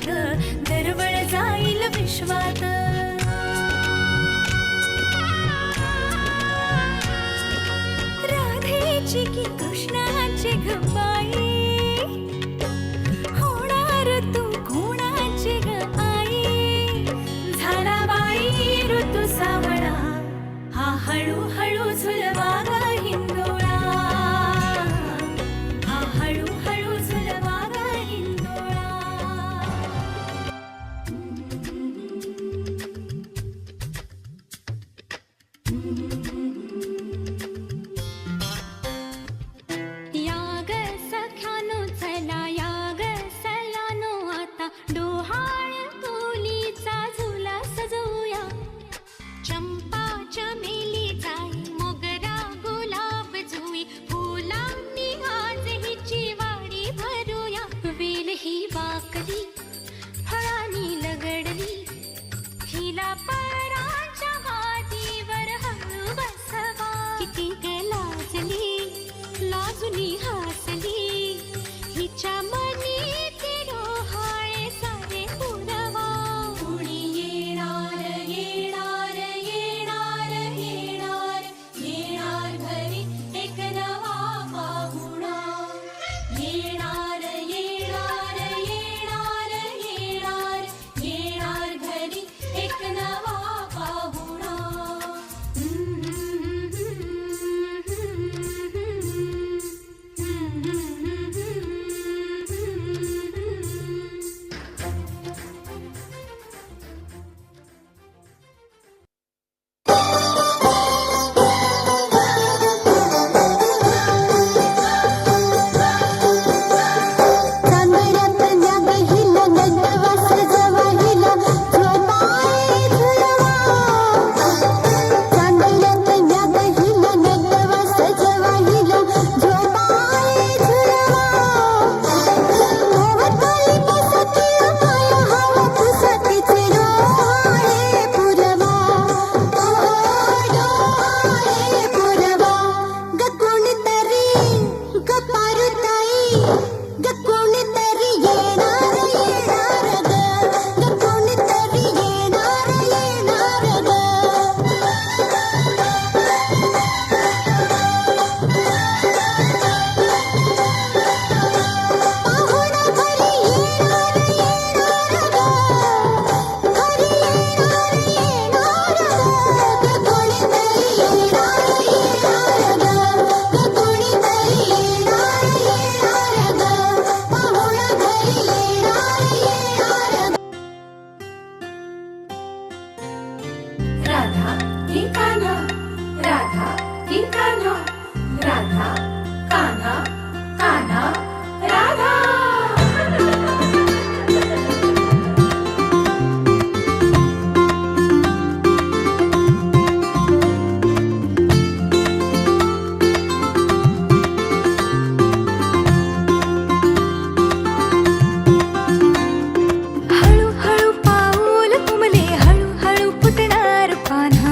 ग दरवळ जाईल विश्वात. राधेची की कृष्णाची ग बाई, होणार तू कोणाची ग आई. झाला बाई ऋतू सावळा, हा हळूहळू झुलवा ग हिंदोळा, हा हळूहळू झुलवा ग हिंदोळा. या ग सख्यानो चला या ग सयानो, आता डोहाळ तुलीचा झुला सजवूया. चंपा चमेली जाई मोगरा गुलाब जुई, फुलांनी आज हिची वाडी भरूया. वेल ही वाकली फळांनी लगडली, हिला पराच्या गादीवर हळू बसवा. किती ग लाजली लाजुनी हसली, हिच्या मनी ते डोहाळे सारे पुरवा. कुणी येणार येणार येणार येणार, येणार घरी एक नवा पाहुणा. येणार येणार येणार येणार, येणार घरी एक नवा पाहुणा. राधा की कान्हा, राधा की कान्हा, राधा कान्हा कान्हा राधा. हळूहळू पाऊल तुमले हळूहळू फुटणार पान्हा.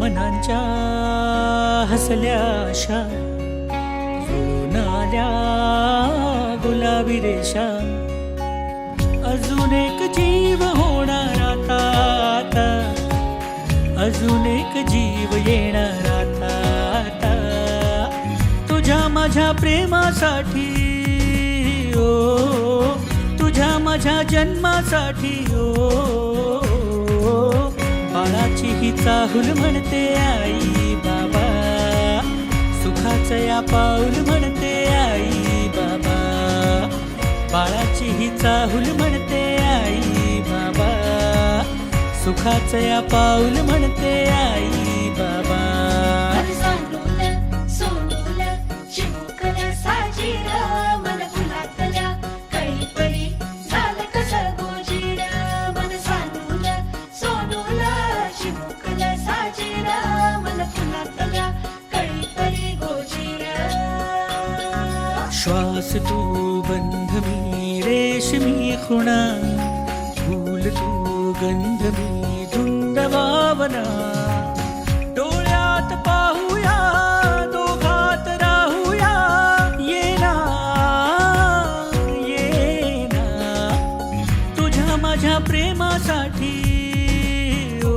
मनांच्या हसल्या आशा जुळून आल्या गुलाबी रेषा. अजून एक जीव होणार आता आता, अजून एक जीव येणार आता आता. तुझ्या माझ्या प्रेमासाठी ओ, तुझ्या माझ्या जन्मासाठी ओ. बाळाची ही चाहूल म्हणते आई बाबा, सुखाचं या पाऊल म्हणते आई बाबा. बाळाची ही चाहूल म्हणते आई बाबा, सुखाचं या पाऊल म्हणते आई बाबा. सांडूल सोडूल चिमुकल्या साजीर, मन फुलातल्या कळी परी झालं कसं गोजीर. मन सांडूल सोडूल चिमुकल्या साजीर, मन फुलातल्या कळी परी गोजीर. श्वास तू बंध मी रेशमी खुणा, फूल तू गंध मी धुंद भावना. डोळ्यात पाहूया दोघात राहूया, ये ना ये ना. तुझ्या माझ्या प्रेमासाठी ओ,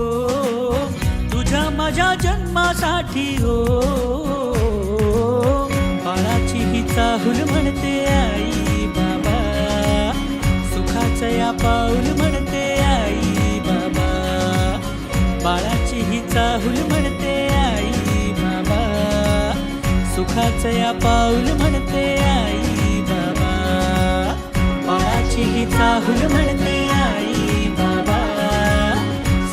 तुझ्या माझ्या जन्मासाठी ओ. बाळाची ही चाहूल म्हणते आई बाबा, सुखाचं या पाऊल म्हणते आई बाबा. बाळाची ही चाहूल म्हणते आई बाबा, सुखाचं या पाऊल म्हणते आई बाबा. बाळाची ही चाहूल म्हणते आई बाबा,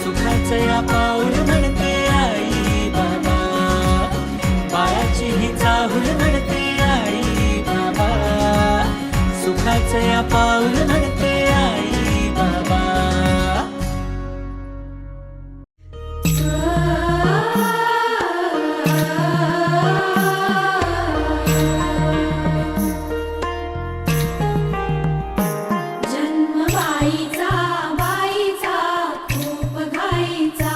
सुखाचं या पाऊल म्हणते आई बाबा. बाळाची ही चाहूल म्हणते आई बाबा, सुखाचं या पाऊल म्हणते आई बाबा. जन्म बाईचा बाईचा खूप घाईचा,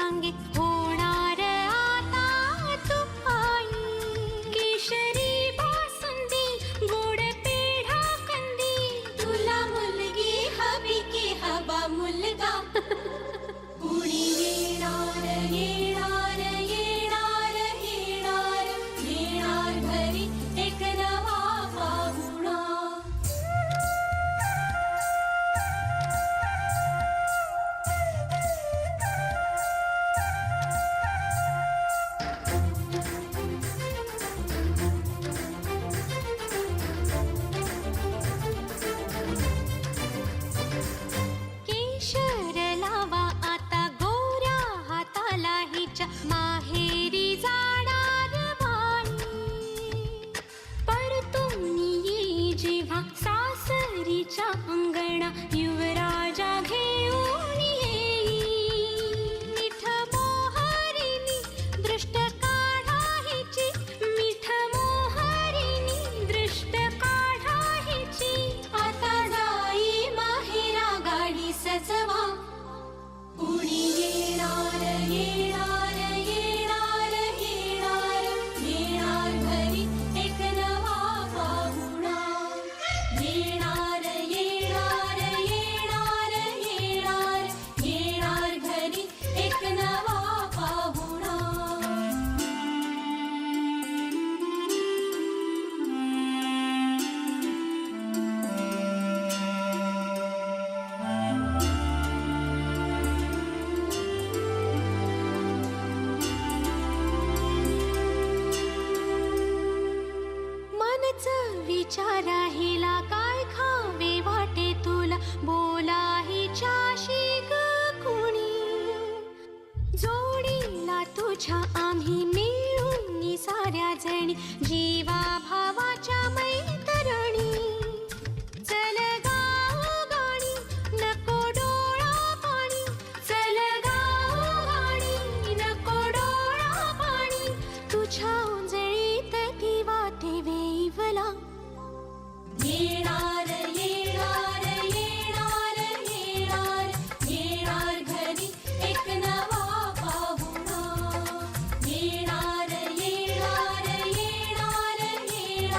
सांगे होणार आता तू आई. केशरी बासुंदी गोड पेढा कंदी तुला मुलगी हवी की हवा मुलगा. कुणी येणार येणार येणार येणार येणार घरी एक नवा पाहुणा. केशर लावा आता गोऱ्या हाताला हिच्या माहेरी जाणार बाई. परतून येई जेव्हा सासरीच्या अंगणा युवराजा घेऊन येई. मिठ मोहरीनी दृष्ट काढा हिची मिठ मोहरीनी दृष्ट काढा हिची. आता जाई माहेरा गाडी सजवा. कुणी येणार येणार येणार येणार येणार घरी एक नवा पाहुणा. येणार येणार येणार येणार येणार घरी एक नवा पाहुणा. मनच विचारा हिला काय खावे वाटे तुला बोला हिच्याशी ग कुणी. जोडीला तुझ्या आम्ही मिळून साऱ्या जणी जीवा भावाच्या मैत्रिणी. चल गाऊ गाणी नको डोळा पाणी चल गाऊ गाणी नको डोळा पाणी. तुझ्या उंजळीत ती वाटे वेईवला. येणार येणार येणार येणार येणार घरी एक नवा पाहुणा. येणार येणार येणार येणार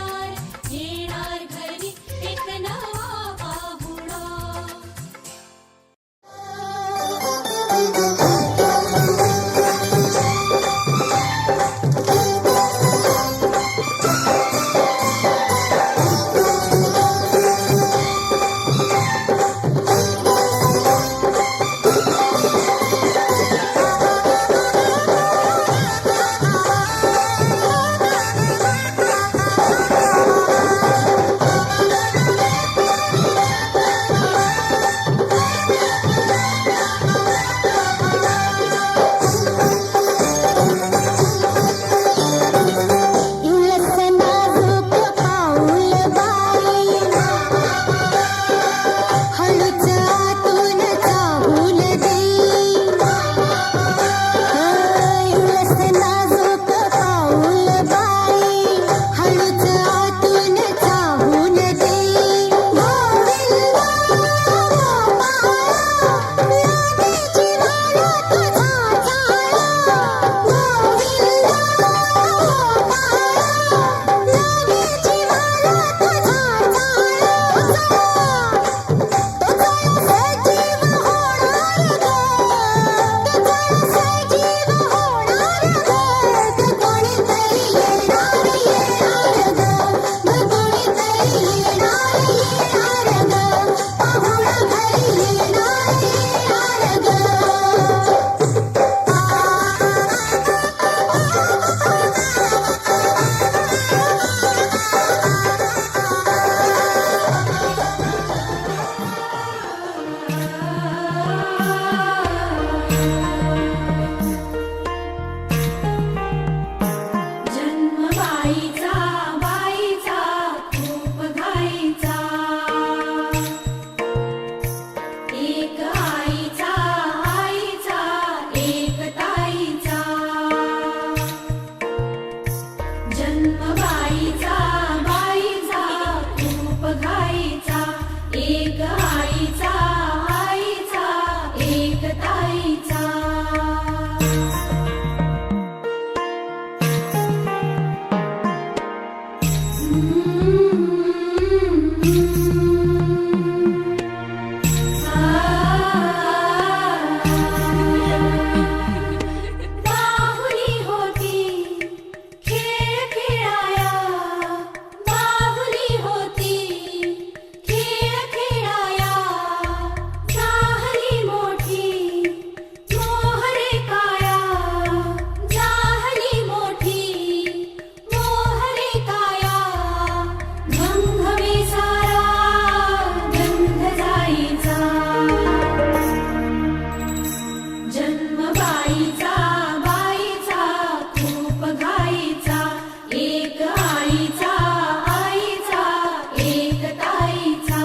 बाईचा बाईचा खूप घाईचा एक आईचा आईचा एक ताईचा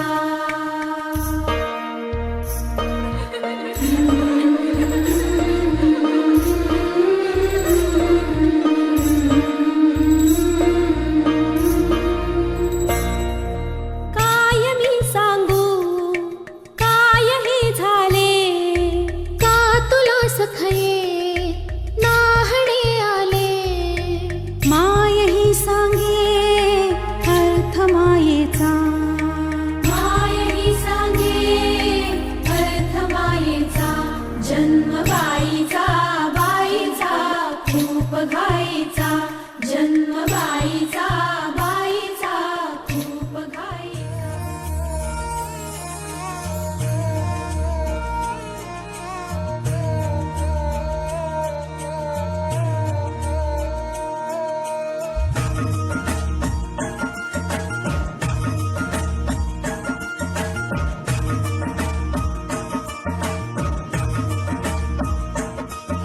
काय मी सांगू काय हे झाले का तुला सखये नाहणे आले माय ही सांगे अर्थ मायेचा माय ही सांगे अर्थ मायेचा जन्म बाईचा बाईचा खूप घाईचा जन्म बाईचा बाईचा खूप घाईचा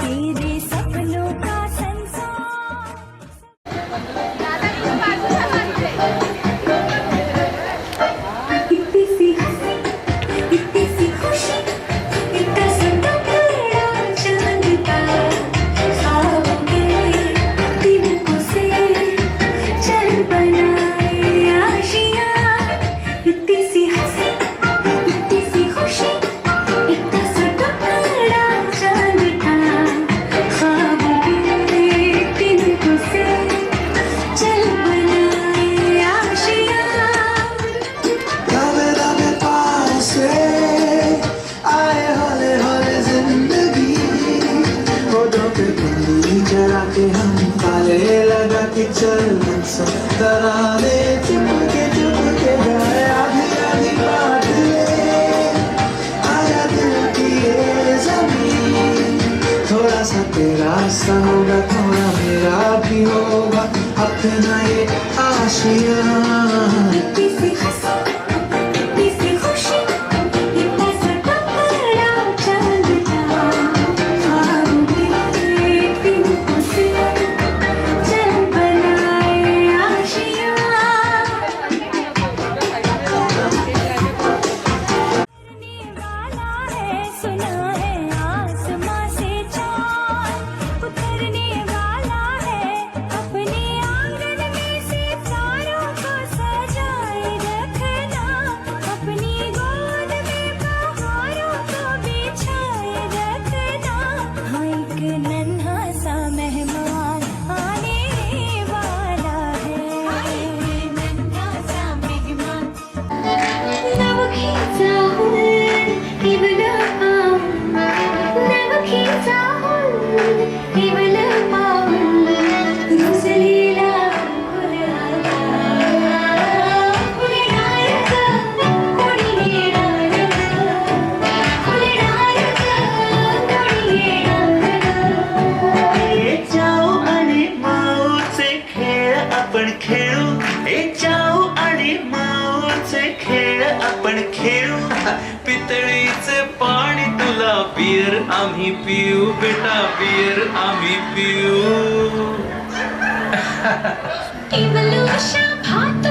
तेरे सपनों का संसार इतनी सी हंसी इतनी सी खुशी इतना सुंदर तेरा चांद का ख्वाब के दिल से चल बनाए आशियाँ इतनी सी हंसी इतनी सी खुशी इतना सुंदर तेरा चांद का ख्वाब के दिल से चल बनाए आशियाँ दबे दबे पाँव से आए हौले हौले जिंदगी होठों पे कुंडली चढ़ा के हम ताले लगा के चल तराने चुपके गाए आधी आधी बात ले आया दिल की ये जमीन थोड़ा सा तेरा सा होगा थोड़ा मेरा भी होगा अपना ये आशियाँ इतनी सी हंसी इतनी सी खुशी इतना सुंदर तेरा चांद का ख्वाब के दिल से चल बनाए आशियाँ सुना है आसमां से चाँद उतरने वाला है अपने आंगन में सितारों को सजाए रखना अपनी गोद में बहारों को बिछाए रखना हाँ एक नन्हा सा मेहमान आने वाला है नन्हा सा मेहमान Never keep down, even up. Never keep down, even up. Rosalila, एक जाऊ आणि माऊचे खेळ आपण खेळू एक जाऊ आणि माऊचे खेळ आपण खेळू पितळीचे पाणी तुला बियर आम्ही पिऊ बेटा बियर आम्ही पिऊ Evolution, hot